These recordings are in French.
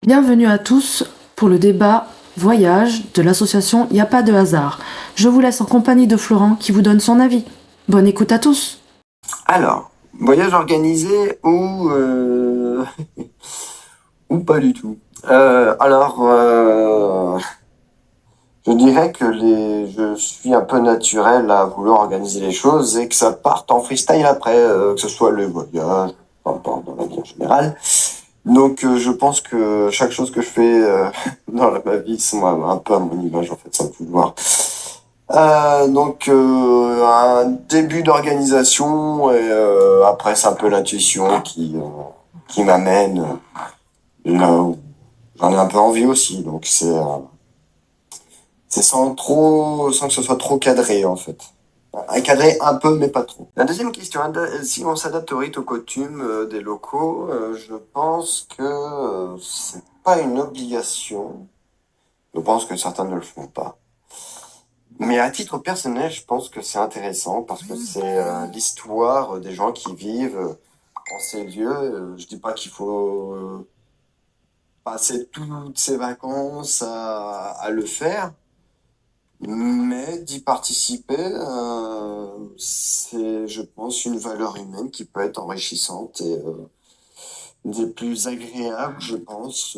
Bienvenue à tous pour le débat voyage de l'association Y a pas de hasard. Je vous laisse en compagnie de Florent qui vous donne son avis. Bonne écoute à tous. Alors, voyage organisé ou ou pas du tout. Je dirais que je suis un peu naturel à vouloir organiser les choses et que ça parte en freestyle après, que ce soit le voyage, peu importe, dans la vie en général. Donc, je pense que chaque chose que je fais dans ma vie sont un peu à mon image en fait, sans le vouloir. Un début d'organisation et après c'est un peu l'intuition qui m'amène là où j'en ai un peu envie aussi. Donc c'est sans que ce soit trop cadré en fait. Cadré un peu mais pas trop. La deuxième question, si on s'adapte au rite, aux coutumes des locaux, je pense que c'est pas une obligation. Je pense que certains ne le font pas. Mais à titre personnel, je pense que c'est intéressant parce que c'est l'histoire des gens qui vivent en ces lieux. Je dis pas qu'il faut passer toutes ses vacances à le faire, mais d'y participer, c'est, je pense, une valeur humaine qui peut être enrichissante et des plus agréables, je pense.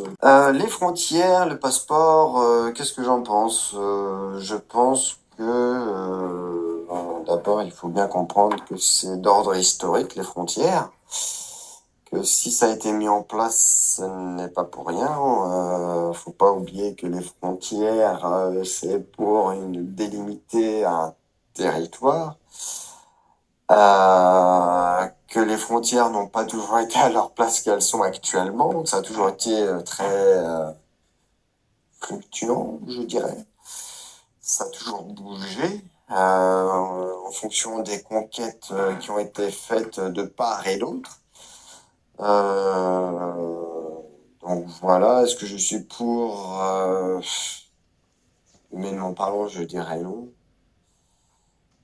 Les frontières, le passeport, qu'est-ce que j'en pense? Je pense que d'abord, il faut bien comprendre que c'est d'ordre historique, les frontières, que si ça a été mis en place, ce n'est pas pour rien. Faut pas oublier que les frontières, c'est pour délimiter un territoire. Que les frontières n'ont pas toujours été à leur place qu'elles sont actuellement. Donc ça a toujours été très fluctuant, je dirais. Ça a toujours bougé en fonction des conquêtes qui ont été faites de part et d'autre. Donc voilà, est-ce que je suis pour humainement parlant, je dirais non.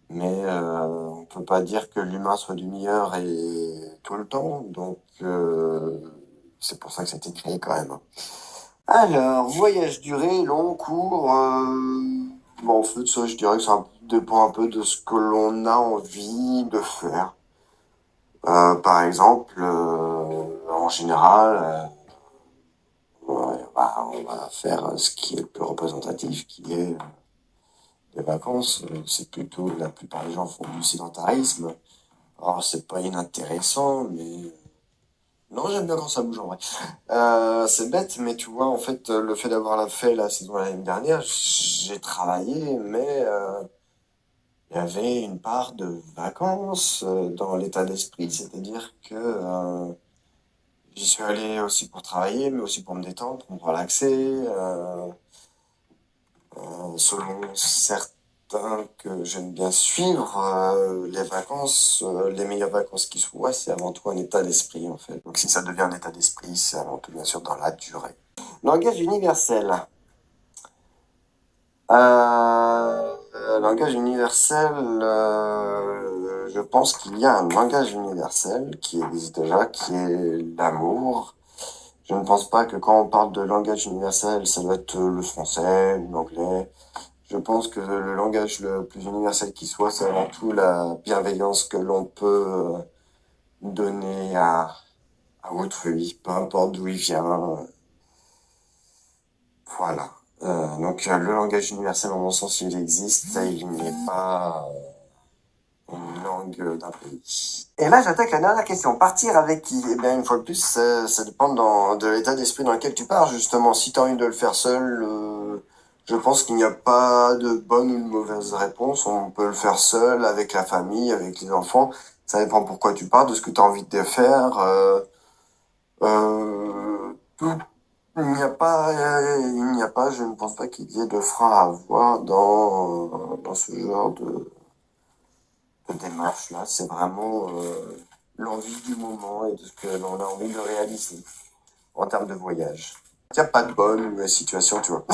Mais on peut pas dire que l'humain soit du meilleur et tout le temps, donc c'est pour ça que ça a été créé quand même. Alors, voyage duré, long, court, bon, en fait, ça, je dirais que ça dépend un peu de ce que l'on a envie de faire. Par exemple, en général, on va faire ce qui est le plus représentatif, qui est les vacances. C'est plutôt, la plupart des gens font du sédentarisme. Alors, c'est pas inintéressant, mais non, j'aime bien quand ça bouge en vrai. C'est bête, mais tu vois, en fait, le fait d'avoir fait la saison l'année dernière, j'ai travaillé, mais il y avait une part de vacances dans l'état d'esprit, c'est-à-dire que j'y suis allé aussi pour travailler, mais aussi pour me détendre, pour me relaxer, selon certains que j'aime bien suivre, les vacances, les meilleures vacances qui soient, c'est avant tout un état d'esprit, en fait. Donc si ça devient un état d'esprit, c'est avant tout, bien sûr, dans la durée. Langage universel. Langage universel, je pense qu'il y a un langage universel qui existe déjà, qui est l'amour. Je ne pense pas que quand on parle de langage universel, ça doit être le français ou l'anglais. Je pense que le langage le plus universel qui soit, c'est avant tout la bienveillance que l'on peut donner à autrui, peu importe d'où il vient. Voilà. Le langage universel, en mon sens, il existe et il n'est pas une langue d'un pays. Et là, j'attaque la dernière question. Partir avec qui? Eh bien, une fois de plus, ça dépend de l'état d'esprit dans lequel tu pars, justement. Si tu as envie de le faire seul, je pense qu'il n'y a pas de bonne ou de mauvaise réponse. On peut le faire seul, avec la famille, avec les enfants. Ça dépend pourquoi tu pars, de ce que tu as envie de faire. Tout il n'y a pas, je ne pense pas qu'il y ait de frein à avoir dans ce genre de démarche-là. C'est vraiment l'envie du moment et de ce que l'on a envie de réaliser en termes de voyage. Il n'y a pas de bonne ou mauvaise situation, tu vois.